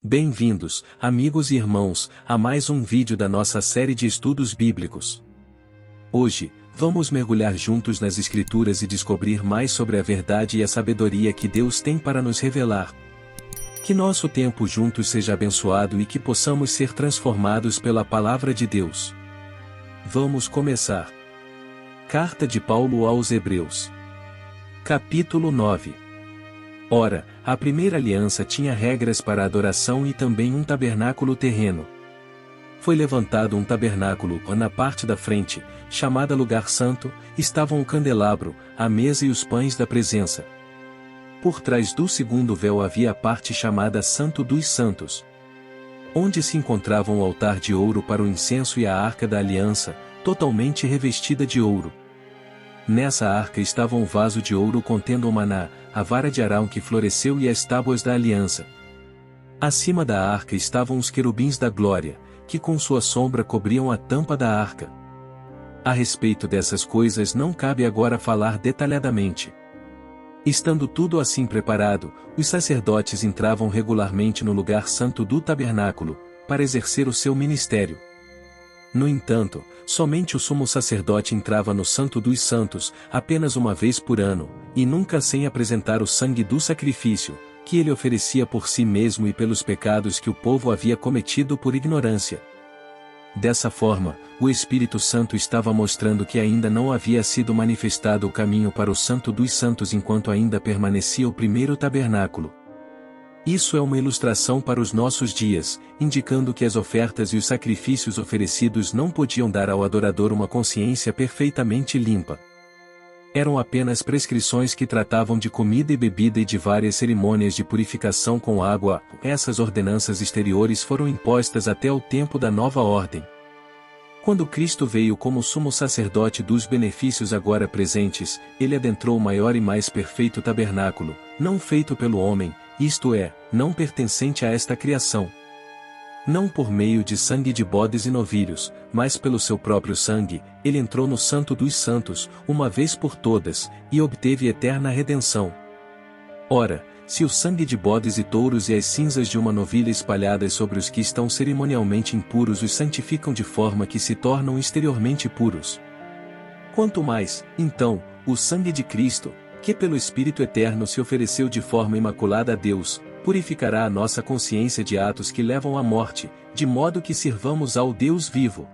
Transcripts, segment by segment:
Bem-vindos, amigos e irmãos, a mais um vídeo da nossa série de estudos bíblicos. Hoje, vamos mergulhar juntos nas Escrituras e descobrir mais sobre a verdade e a sabedoria que Deus tem para nos revelar. Que nosso tempo juntos seja abençoado e que possamos ser transformados pela Palavra de Deus. Vamos começar. Carta de Paulo aos Hebreus. Capítulo 9. Ora, a primeira aliança tinha regras para a adoração e também um tabernáculo terreno. Foi levantado um tabernáculo, na parte da frente, chamada Lugar Santo, estavam o candelabro, a mesa e os pães da presença. Por trás do segundo véu havia a parte chamada Santo dos Santos, onde se encontravam o altar de ouro para o incenso e a arca da aliança, totalmente revestida de ouro. Nessa arca estava um vaso de ouro contendo o maná, a vara de Arão que floresceu e as tábuas da aliança. Acima da arca estavam os querubins da glória, que com sua sombra cobriam a tampa da arca. A respeito dessas coisas não cabe agora falar detalhadamente. Estando tudo assim preparado, os sacerdotes entravam regularmente no lugar santo do tabernáculo, para exercer o seu ministério. No entanto, somente o sumo sacerdote entrava no Santo dos Santos, apenas uma vez por ano, e nunca sem apresentar o sangue do sacrifício, que ele oferecia por si mesmo e pelos pecados que o povo havia cometido por ignorância. Dessa forma, o Espírito Santo estava mostrando que ainda não havia sido manifestado o caminho para o Santo dos Santos enquanto ainda permanecia o primeiro tabernáculo. Isso é uma ilustração para os nossos dias, indicando que as ofertas e os sacrifícios oferecidos não podiam dar ao adorador uma consciência perfeitamente limpa. Eram apenas prescrições que tratavam de comida e bebida e de várias cerimônias de purificação com água. Essas ordenanças exteriores foram impostas até o tempo da nova ordem. Quando Cristo veio como sumo sacerdote dos benefícios agora presentes, ele adentrou o maior e mais perfeito tabernáculo, não feito pelo homem, isto é, não pertencente a esta criação. Não por meio de sangue de bodes e novilhos, mas pelo seu próprio sangue, ele entrou no Santo dos Santos, uma vez por todas, e obteve eterna redenção. Ora, se o sangue de bodes e touros e as cinzas de uma novilha espalhadas sobre os que estão cerimonialmente impuros os santificam de forma que se tornam exteriormente puros, quanto mais, então, o sangue de Cristo, que pelo Espírito Eterno se ofereceu de forma imaculada a Deus, purificará a nossa consciência de atos que levam à morte, de modo que sirvamos ao Deus vivo.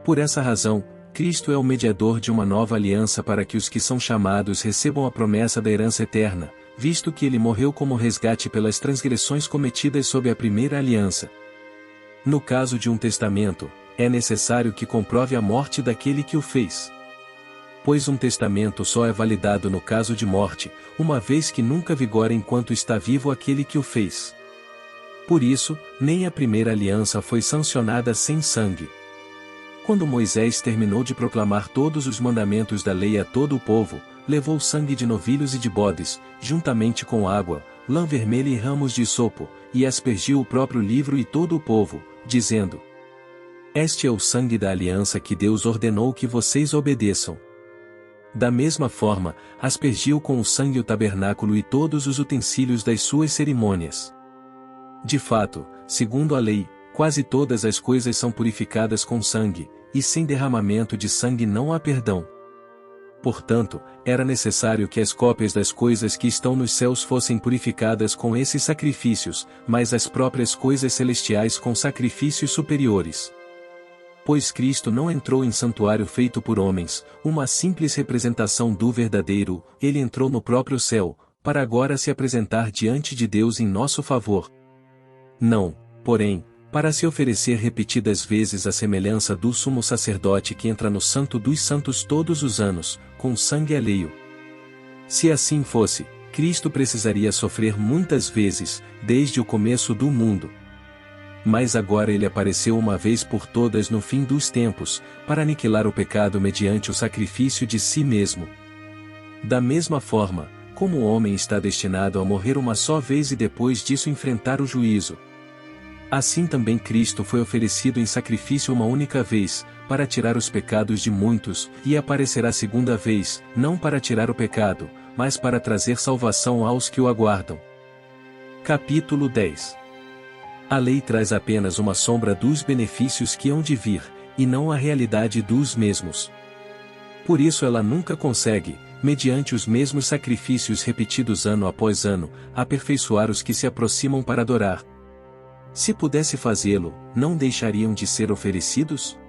Por essa razão, Cristo é o mediador de uma nova aliança para que os que são chamados recebam a promessa da herança eterna, visto que ele morreu como resgate pelas transgressões cometidas sob a primeira aliança. No caso de um testamento, é necessário que comprove a morte daquele que o fez. Pois um testamento só é validado no caso de morte, uma vez que nunca vigora enquanto está vivo aquele que o fez. Por isso, nem a primeira aliança foi sancionada sem sangue. Quando Moisés terminou de proclamar todos os mandamentos da lei a todo o povo, levou sangue de novilhos e de bodes, juntamente com água, lã vermelha e ramos de hisopo, e aspergiu o próprio livro e todo o povo, dizendo: Este é o sangue da aliança que Deus ordenou que vocês obedeçam. Da mesma forma, aspergiu com o sangue o tabernáculo e todos os utensílios das suas cerimônias. De fato, segundo a lei, quase todas as coisas são purificadas com sangue, e sem derramamento de sangue não há perdão. Portanto, era necessário que as cópias das coisas que estão nos céus fossem purificadas com esses sacrifícios, mas as próprias coisas celestiais com sacrifícios superiores. Pois Cristo não entrou em santuário feito por homens, uma simples representação do verdadeiro, ele entrou no próprio céu, para agora se apresentar diante de Deus em nosso favor. Não, porém, para se oferecer repetidas vezes à semelhança do sumo sacerdote que entra no Santo dos Santos todos os anos, com sangue alheio. Se assim fosse, Cristo precisaria sofrer muitas vezes, desde o começo do mundo. Mas agora ele apareceu uma vez por todas no fim dos tempos, para aniquilar o pecado mediante o sacrifício de si mesmo. Da mesma forma, como o homem está destinado a morrer uma só vez e depois disso enfrentar o juízo, assim também Cristo foi oferecido em sacrifício uma única vez, para tirar os pecados de muitos, e aparecerá segunda vez, não para tirar o pecado, mas para trazer salvação aos que o aguardam. Capítulo 10. A lei traz apenas uma sombra dos benefícios que hão de vir, e não a realidade dos mesmos. Por isso ela nunca consegue, mediante os mesmos sacrifícios repetidos ano após ano, aperfeiçoar os que se aproximam para adorar. Se pudesse fazê-lo, não deixariam de ser oferecidos?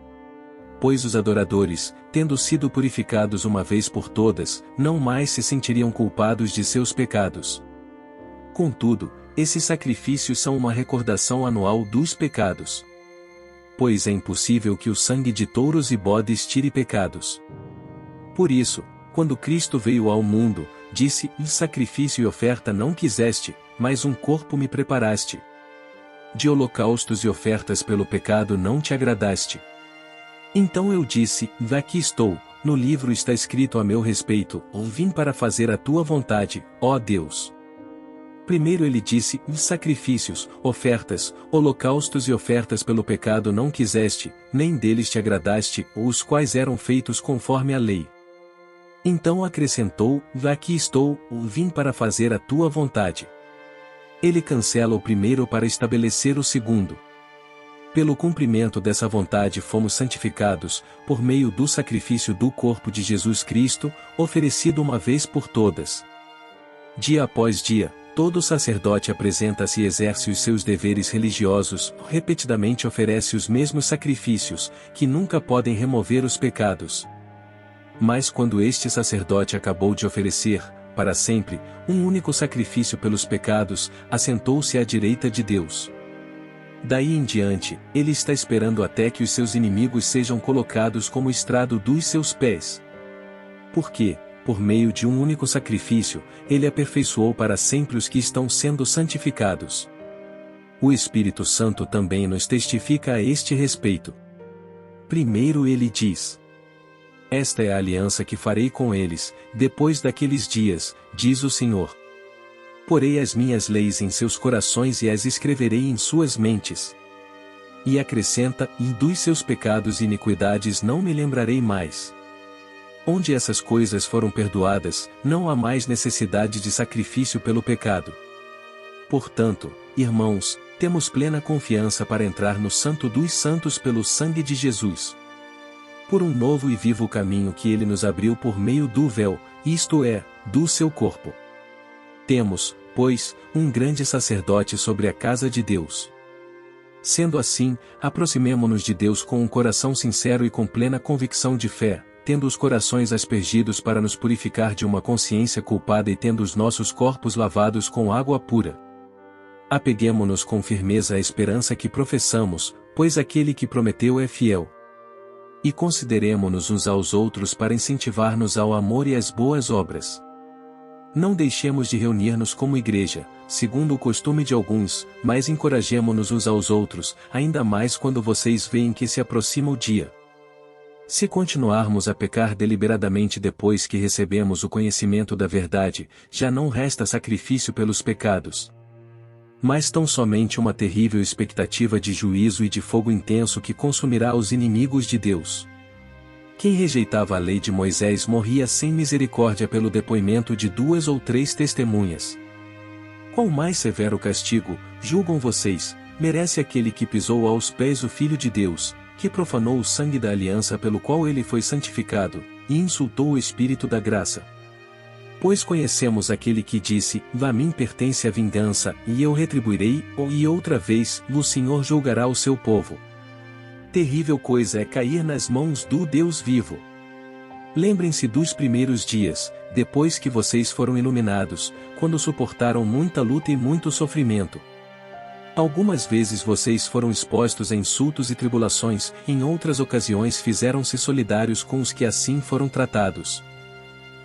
Pois os adoradores, tendo sido purificados uma vez por todas, não mais se sentiriam culpados de seus pecados. Contudo, esses sacrifícios são uma recordação anual dos pecados. Pois é impossível que o sangue de touros e bodes tire pecados. Por isso, quando Cristo veio ao mundo, disse: sacrifício e oferta não quiseste, mas um corpo me preparaste. De holocaustos e ofertas pelo pecado não te agradaste. Então eu disse: aqui estou, no livro está escrito a meu respeito: vim para fazer a tua vontade, ó Deus. Primeiro ele disse: sacrifícios, ofertas, holocaustos e ofertas pelo pecado não quiseste, nem deles te agradaste, os quais eram feitos conforme a lei. Então acrescentou: aqui estou, vim para fazer a tua vontade. Ele cancela o primeiro para estabelecer o segundo. Pelo cumprimento dessa vontade fomos santificados, por meio do sacrifício do corpo de Jesus Cristo, oferecido uma vez por todas. Dia após dia, todo sacerdote apresenta-se e exerce os seus deveres religiosos, repetidamente oferece os mesmos sacrifícios, que nunca podem remover os pecados. Mas quando este sacerdote acabou de oferecer, para sempre, um único sacrifício pelos pecados, assentou-se à direita de Deus. Daí em diante, ele está esperando até que os seus inimigos sejam colocados como estrado dos seus pés. Porque, por meio de um único sacrifício, ele aperfeiçoou para sempre os que estão sendo santificados. O Espírito Santo também nos testifica a este respeito. Primeiro ele diz: esta é a aliança que farei com eles, depois daqueles dias, diz o Senhor. Porei as minhas leis em seus corações e as escreverei em suas mentes. E acrescenta: e dos seus pecados e iniquidades não me lembrarei mais. Onde essas coisas foram perdoadas, não há mais necessidade de sacrifício pelo pecado. Portanto, irmãos, temos plena confiança para entrar no Santo dos Santos pelo sangue de Jesus. Por um novo e vivo caminho que ele nos abriu por meio do véu, isto é, do seu corpo. Temos, pois, um grande sacerdote sobre a casa de Deus. Sendo assim, aproximemo-nos de Deus com um coração sincero e com plena convicção de fé, tendo os corações aspergidos para nos purificar de uma consciência culpada e tendo os nossos corpos lavados com água pura. Apeguemo-nos com firmeza à esperança que professamos, pois aquele que prometeu é fiel. E consideremo-nos uns aos outros para incentivar-nos ao amor e às boas obras. Não deixemos de reunir-nos como igreja, segundo o costume de alguns, mas encorajemo-nos uns aos outros, ainda mais quando vocês veem que se aproxima o dia. Se continuarmos a pecar deliberadamente depois que recebemos o conhecimento da verdade, já não resta sacrifício pelos pecados, mas tão somente uma terrível expectativa de juízo e de fogo intenso que consumirá os inimigos de Deus. Quem rejeitava a lei de Moisés morria sem misericórdia pelo depoimento de 2 ou 3 testemunhas. Qual mais severo castigo, julgam vocês, merece aquele que pisou aos pés o Filho de Deus, que profanou o sangue da aliança pelo qual ele foi santificado, e insultou o Espírito da graça? Pois conhecemos aquele que disse: a mim pertence a vingança, e eu retribuirei, e outra vez, o Senhor julgará o seu povo. Terrível coisa é cair nas mãos do Deus vivo. Lembrem-se dos primeiros dias, depois que vocês foram iluminados, quando suportaram muita luta e muito sofrimento. Algumas vezes vocês foram expostos a insultos e tribulações, em outras ocasiões fizeram-se solidários com os que assim foram tratados.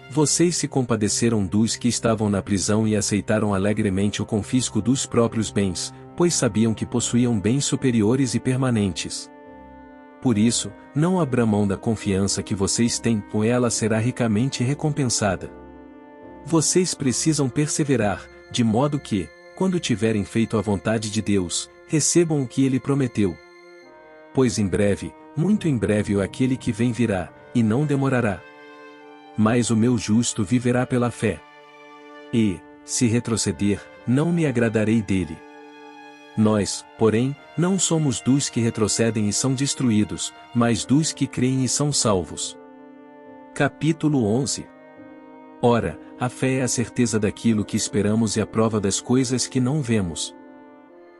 Vocês se compadeceram dos que estavam na prisão e aceitaram alegremente o confisco dos próprios bens, pois sabiam que possuíam bens superiores e permanentes. Por isso, não abra mão da confiança que vocês têm, ou ela será ricamente recompensada. Vocês precisam perseverar, de modo que, quando tiverem feito a vontade de Deus, recebam o que ele prometeu. Pois em breve, muito em breve aquele que vem virá, e não demorará. Mas o meu justo viverá pela fé. E, se retroceder, não me agradarei dele. Nós, porém, não somos dos que retrocedem e são destruídos, mas dos que creem e são salvos. Capítulo 11. Ora, a fé é a certeza daquilo que esperamos e a prova das coisas que não vemos.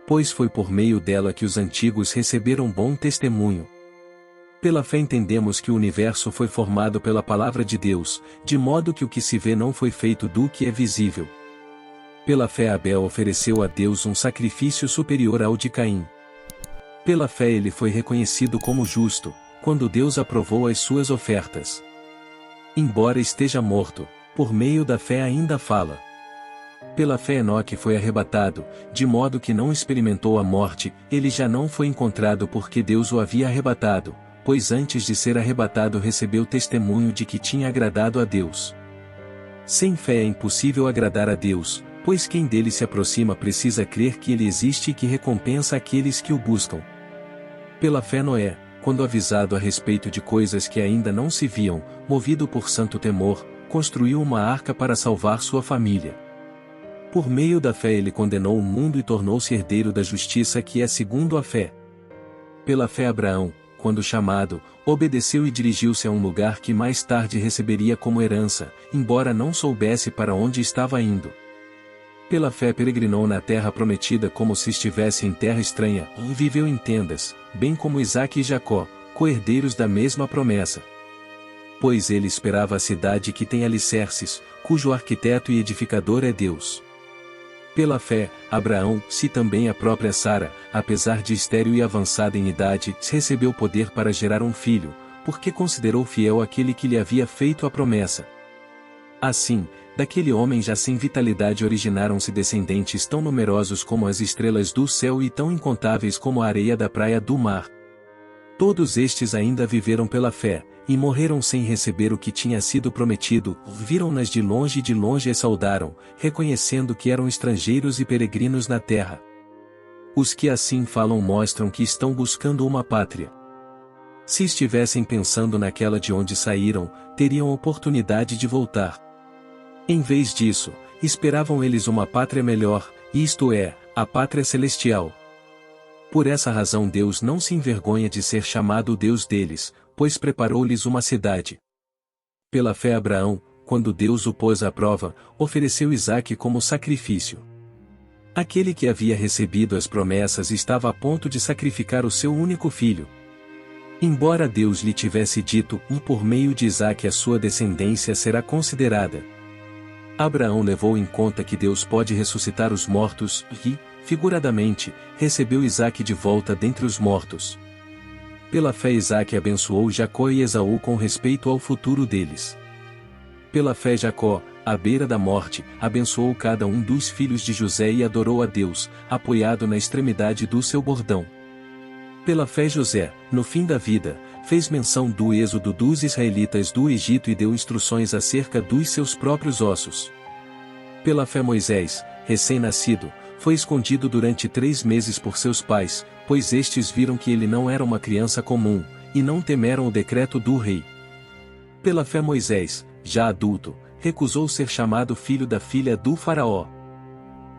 Pois foi por meio dela que os antigos receberam bom testemunho. Pela fé entendemos que o universo foi formado pela palavra de Deus, de modo que o que se vê não foi feito do que é visível. Pela fé Abel ofereceu a Deus um sacrifício superior ao de Caim. Pela fé ele foi reconhecido como justo, quando Deus aprovou as suas ofertas. Embora esteja morto, por meio da fé ainda fala. Pela fé Enoque foi arrebatado, de modo que não experimentou a morte, ele já não foi encontrado porque Deus o havia arrebatado, pois antes de ser arrebatado recebeu testemunho de que tinha agradado a Deus. Sem fé é impossível agradar a Deus, pois quem dele se aproxima precisa crer que ele existe e que recompensa aqueles que o buscam. Pela fé Noé, quando avisado a respeito de coisas que ainda não se viam, movido por santo temor, construiu uma arca para salvar sua família. Por meio da fé ele condenou o mundo e tornou-se herdeiro da justiça que é segundo a fé. Pela fé Abraão, quando chamado, obedeceu e dirigiu-se a um lugar que mais tarde receberia como herança, embora não soubesse para onde estava indo. Pela fé peregrinou na terra prometida como se estivesse em terra estranha, e viveu em tendas, bem como Isaque e Jacó, co-herdeiros da mesma promessa. Pois ele esperava a cidade que tem alicerces, cujo arquiteto e edificador é Deus. Pela fé, Abraão, se também a própria Sara, apesar de estéril e avançada em idade, recebeu poder para gerar um filho, porque considerou fiel aquele que lhe havia feito a promessa. Assim, daquele homem já sem vitalidade originaram-se descendentes tão numerosos como as estrelas do céu e tão incontáveis como a areia da praia do mar. Todos estes ainda viveram pela fé, e morreram sem receber o que tinha sido prometido, viram-nas de longe e de longe as saudaram, reconhecendo que eram estrangeiros e peregrinos na terra. Os que assim falam mostram que estão buscando uma pátria. Se estivessem pensando naquela de onde saíram, teriam oportunidade de voltar. Em vez disso, esperavam eles uma pátria melhor, isto é, a pátria celestial. Por essa razão Deus não se envergonha de ser chamado o Deus deles, pois preparou-lhes uma cidade. Pela fé Abraão, quando Deus o pôs à prova, ofereceu Isaque como sacrifício. Aquele que havia recebido as promessas estava a ponto de sacrificar o seu único filho. Embora Deus lhe tivesse dito, por meio de Isaque a sua descendência será considerada. Abraão levou em conta que Deus pode ressuscitar os mortos, e, figuradamente, recebeu Isaque de volta dentre os mortos. Pela fé Isaque abençoou Jacó e Esaú com respeito ao futuro deles. Pela fé Jacó, à beira da morte, abençoou cada um dos filhos de José e adorou a Deus, apoiado na extremidade do seu bordão. Pela fé José, no fim da vida, fez menção do êxodo dos israelitas do Egito e deu instruções acerca dos seus próprios ossos. Pela fé Moisés, recém-nascido, foi escondido durante 3 meses por seus pais, pois estes viram que ele não era uma criança comum, e não temeram o decreto do rei. Pela fé Moisés, já adulto, recusou ser chamado filho da filha do faraó,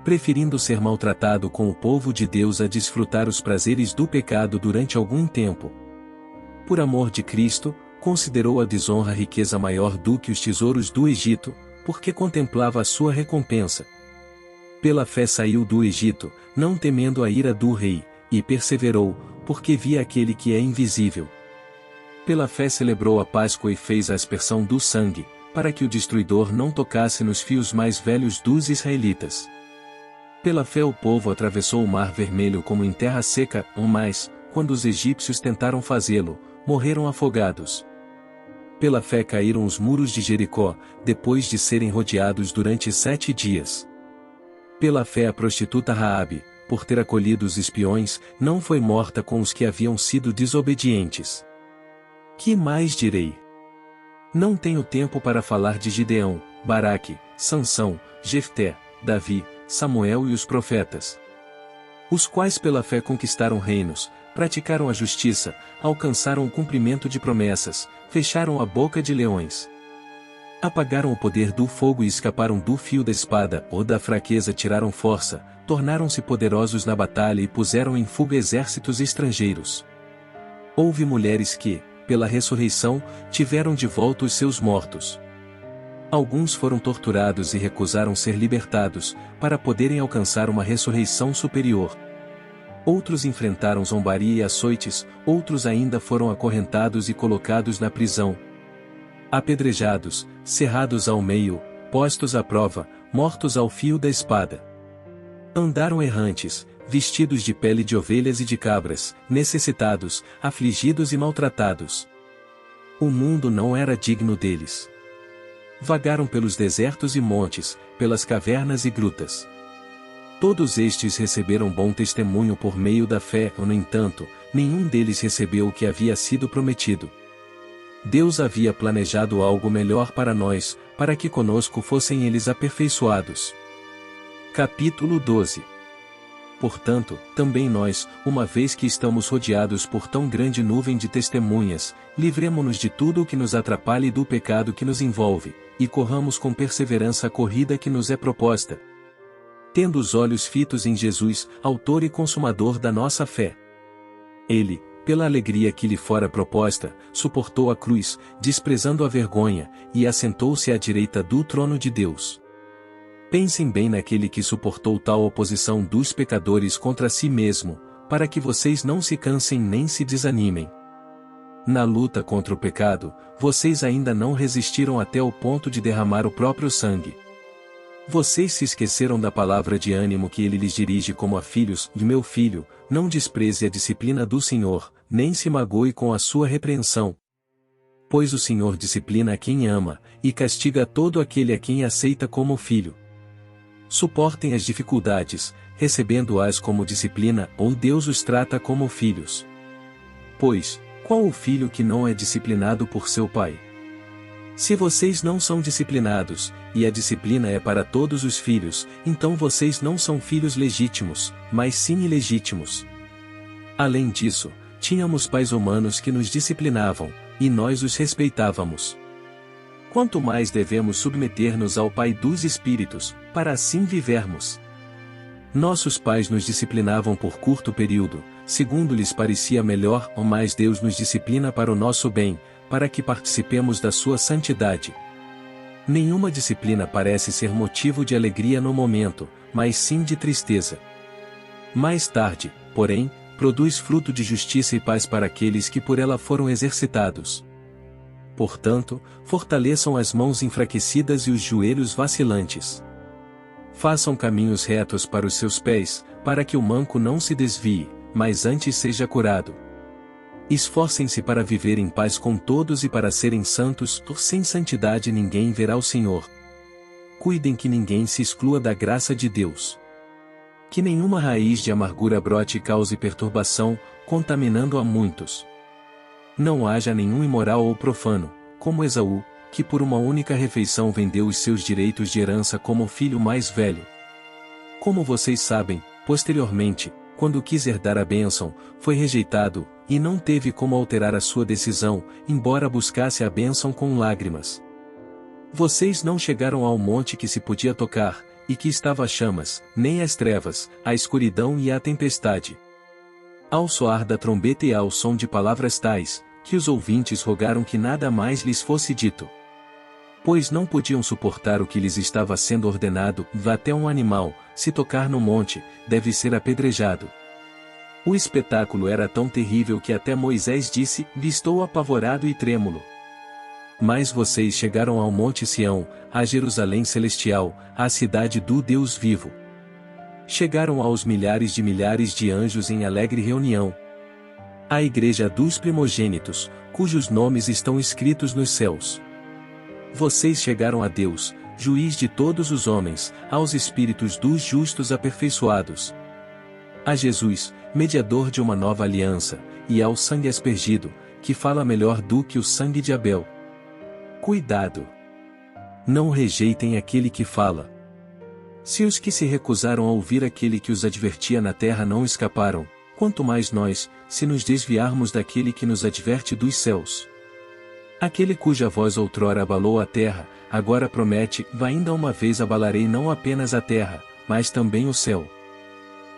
preferindo ser maltratado com o povo de Deus a desfrutar os prazeres do pecado durante algum tempo. Por amor de Cristo, considerou a desonra riqueza maior do que os tesouros do Egito, porque contemplava a sua recompensa. Pela fé saiu do Egito, não temendo a ira do rei, e perseverou, porque via aquele que é invisível. Pela fé celebrou a Páscoa e fez a aspersão do sangue, para que o destruidor não tocasse nos fios mais velhos dos israelitas. Pela fé o povo atravessou o Mar Vermelho como em terra seca, mas, quando os egípcios tentaram fazê-lo, morreram afogados. Pela fé caíram os muros de Jericó, depois de serem rodeados durante 7 dias. Pela fé a prostituta Raabe, por ter acolhido os espiões, não foi morta com os que haviam sido desobedientes. Que mais direi? Não tenho tempo para falar de Gideão, Baraque, Sansão, Jefté, Davi, Samuel e os profetas. Os quais pela fé conquistaram reinos, praticaram a justiça, alcançaram o cumprimento de promessas, fecharam a boca de leões. Apagaram o poder do fogo e escaparam do fio da espada, ou da fraqueza tiraram força, tornaram-se poderosos na batalha e puseram em fuga exércitos estrangeiros. Houve mulheres que, pela ressurreição, tiveram de volta os seus mortos. Alguns foram torturados e recusaram ser libertados, para poderem alcançar uma ressurreição superior. Outros enfrentaram zombaria e açoites, outros ainda foram acorrentados e colocados na prisão. Apedrejados, cerrados ao meio, postos à prova, mortos ao fio da espada. Andaram errantes, vestidos de pele de ovelhas e de cabras, necessitados, afligidos e maltratados. O mundo não era digno deles. Vagaram pelos desertos e montes, pelas cavernas e grutas. Todos estes receberam bom testemunho por meio da fé, no entanto, nenhum deles recebeu o que havia sido prometido. Deus havia planejado algo melhor para nós, para que conosco fossem eles aperfeiçoados. Capítulo 12. Portanto, também nós, uma vez que estamos rodeados por tão grande nuvem de testemunhas, livremo-nos de tudo o que nos atrapalha e do pecado que nos envolve, e corramos com perseverança a corrida que nos é proposta, tendo os olhos fitos em Jesus, autor e consumador da nossa fé. Ele, pela alegria que lhe fora proposta, suportou a cruz, desprezando a vergonha, e assentou-se à direita do trono de Deus. Pensem bem naquele que suportou tal oposição dos pecadores contra si mesmo, para que vocês não se cansem nem se desanimem. Na luta contra o pecado, vocês ainda não resistiram até o ponto de derramar o próprio sangue. Vocês se esqueceram da palavra de ânimo que ele lhes dirige como a filhos, de meu filho, não despreze a disciplina do Senhor, nem se magoe com a sua repreensão. Pois o Senhor disciplina a quem ama, e castiga todo aquele a quem aceita como filho. Suportem as dificuldades, recebendo-as como disciplina, ou Deus os trata como filhos. Pois, qual o filho que não é disciplinado por seu pai? Se vocês não são disciplinados, e a disciplina é para todos os filhos, então vocês não são filhos legítimos, mas sim ilegítimos. Além disso, tínhamos pais humanos que nos disciplinavam, e nós os respeitávamos. Quanto mais devemos submeter-nos ao Pai dos Espíritos, para assim vivermos. Nossos pais nos disciplinavam por curto período, segundo lhes parecia melhor, ou mais Deus nos disciplina para o nosso bem, para que participemos da sua santidade. Nenhuma disciplina parece ser motivo de alegria no momento, mas sim de tristeza. Mais tarde, porém, produz fruto de justiça e paz para aqueles que por ela foram exercitados. Portanto, fortaleçam as mãos enfraquecidas e os joelhos vacilantes. Façam caminhos retos para os seus pés, para que o manco não se desvie, mas antes seja curado. Esforcem-se para viver em paz com todos e para serem santos, por sem santidade ninguém verá o Senhor. Cuidem que ninguém se exclua da graça de Deus. Que nenhuma raiz de amargura brote e cause perturbação, contaminando a muitos. Não haja nenhum imoral ou profano, como Esaú, que por uma única refeição vendeu os seus direitos de herança como filho mais velho. Como vocês sabem, posteriormente, quando quis herdar a bênção, foi rejeitado, e não teve como alterar a sua decisão, embora buscasse a bênção com lágrimas. Vocês não chegaram ao monte que se podia tocar, e que estava a chamas, nem às trevas, à escuridão e à tempestade. Ao soar da trombeta e ao som de palavras tais, que os ouvintes rogaram que nada mais lhes fosse dito. Pois não podiam suportar o que lhes estava sendo ordenado, até um animal, se tocar no monte, deve ser apedrejado. O espetáculo era tão terrível que até Moisés disse, estou apavorado e trêmulo. Mas vocês chegaram ao Monte Sião, a Jerusalém Celestial, à cidade do Deus vivo. Chegaram aos milhares de anjos em alegre reunião. À igreja dos primogênitos, cujos nomes estão escritos nos céus. Vocês chegaram a Deus, juiz de todos os homens, aos espíritos dos justos aperfeiçoados. A Jesus, mediador de uma nova aliança, e ao sangue aspergido, que fala melhor do que o sangue de Abel. Cuidado! Não rejeitem aquele que fala. Se os que se recusaram a ouvir aquele que os advertia na terra não escaparam, quanto mais nós, se nos desviarmos daquele que nos adverte dos céus. Aquele cuja voz outrora abalou a terra, agora promete, ainda uma vez abalarei não apenas a terra, mas também o céu.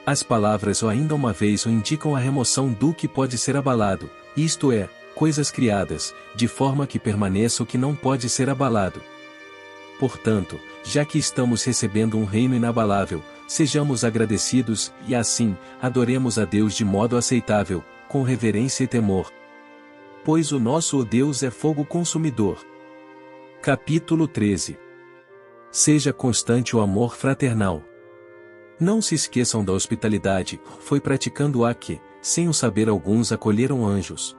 As palavras "ou ainda uma vez" ou indicam a remoção do que pode ser abalado, isto é, coisas criadas, de forma que permaneça o que não pode ser abalado. Portanto, já que estamos recebendo um reino inabalável, sejamos agradecidos e, assim, adoremos a Deus de modo aceitável, com reverência e temor. Pois o nosso Deus é fogo consumidor. Capítulo 13. Seja constante o amor fraternal. Não se esqueçam da hospitalidade, foi praticando-a que, sem o saber, alguns acolheram anjos.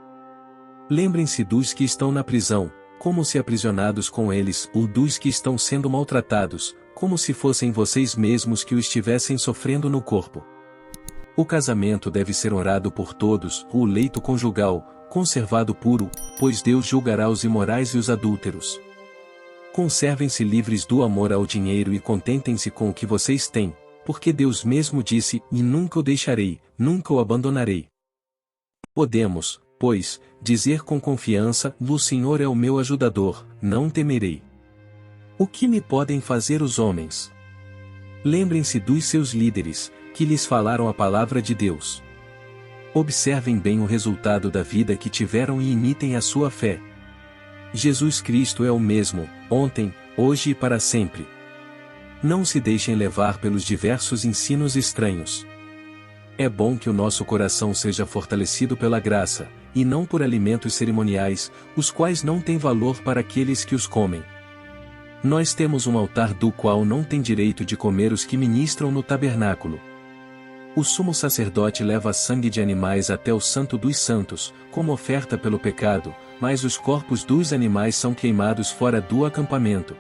Lembrem-se dos que estão na prisão, como se aprisionados com eles, ou dos que estão sendo maltratados, como se fossem vocês mesmos que o estivessem sofrendo no corpo. O casamento deve ser honrado por todos, o leito conjugal, conservado puro, pois Deus julgará os imorais e os adúlteros. Conservem-se livres do amor ao dinheiro e contentem-se com o que vocês têm, porque Deus mesmo disse: "E nunca o deixarei, nunca o abandonarei." Podemos, pois, dizer com confiança: "O Senhor é o meu ajudador, não temerei. O que me podem fazer os homens?" Lembrem-se dos seus líderes, que lhes falaram a palavra de Deus. Observem bem o resultado da vida que tiveram e imitem a sua fé. Jesus Cristo é o mesmo, ontem, hoje e para sempre. Não se deixem levar pelos diversos ensinos estranhos. É bom que o nosso coração seja fortalecido pela graça, e não por alimentos cerimoniais, os quais não têm valor para aqueles que os comem. Nós temos um altar do qual não tem direito de comer os que ministram no tabernáculo. O sumo sacerdote leva sangue de animais até o Santo dos Santos, como oferta pelo pecado, mas os corpos dos animais são queimados fora do acampamento.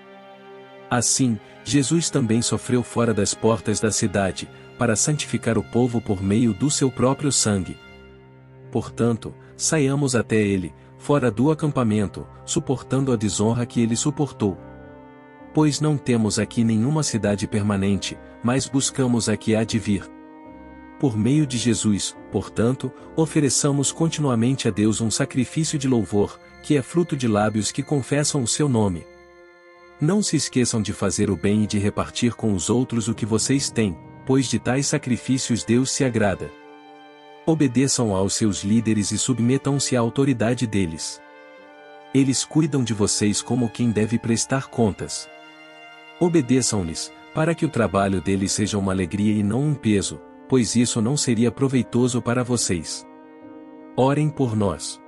Assim, Jesus também sofreu fora das portas da cidade, para santificar o povo por meio do seu próprio sangue. Portanto, saiamos até ele, fora do acampamento, suportando a desonra que ele suportou. Pois não temos aqui nenhuma cidade permanente, mas buscamos a que há de vir. Por meio de Jesus, portanto, ofereçamos continuamente a Deus um sacrifício de louvor, que é fruto de lábios que confessam o seu nome. Não se esqueçam de fazer o bem e de repartir com os outros o que vocês têm, pois de tais sacrifícios Deus se agrada. Obedeçam aos seus líderes e submetam-se à autoridade deles. Eles cuidam de vocês como quem deve prestar contas. Obedeçam-lhes, para que o trabalho deles seja uma alegria e não um peso, pois isso não seria proveitoso para vocês. Orem por nós.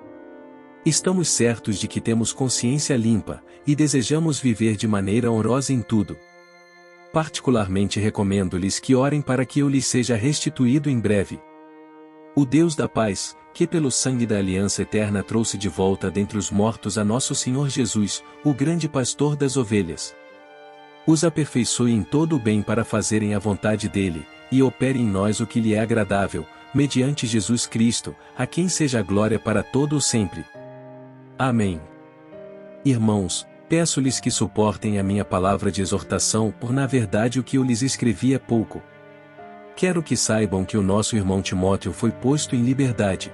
Estamos certos de que temos consciência limpa, e desejamos viver de maneira honrosa em tudo. Particularmente recomendo-lhes que orem para que eu lhes seja restituído em breve. O Deus da paz, que pelo sangue da aliança eterna trouxe de volta dentre os mortos a nosso Senhor Jesus, o grande pastor das ovelhas, os aperfeiçoe em todo o bem para fazerem a vontade dele, e opere em nós o que lhe é agradável, mediante Jesus Cristo, a quem seja a glória para todo o sempre. Amém. Irmãos, peço-lhes que suportem a minha palavra de exortação, por na verdade o que eu lhes escrevi é pouco. Quero que saibam que o nosso irmão Timóteo foi posto em liberdade.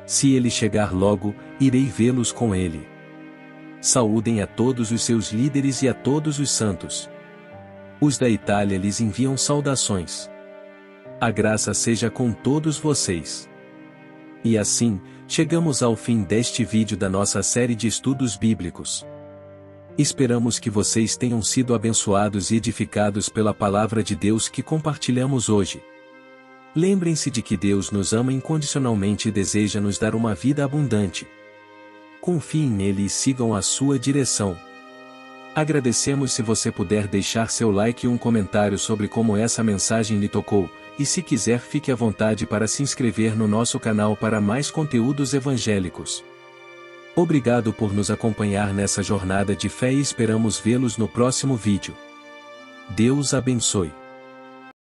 Se ele chegar logo, irei vê-los com ele. Saúdem a todos os seus líderes e a todos os santos. Os da Itália lhes enviam saudações. A graça seja com todos vocês. E assim, chegamos ao fim deste vídeo da nossa série de estudos bíblicos. Esperamos que vocês tenham sido abençoados e edificados pela palavra de Deus que compartilhamos hoje. Lembrem-se de que Deus nos ama incondicionalmente e deseja nos dar uma vida abundante. Confiem nele e sigam a sua direção. Agradecemos se você puder deixar seu like e um comentário sobre como essa mensagem lhe tocou, e se quiser fique à vontade para se inscrever no nosso canal para mais conteúdos evangélicos. Obrigado por nos acompanhar nessa jornada de fé e esperamos vê-los no próximo vídeo. Deus abençoe.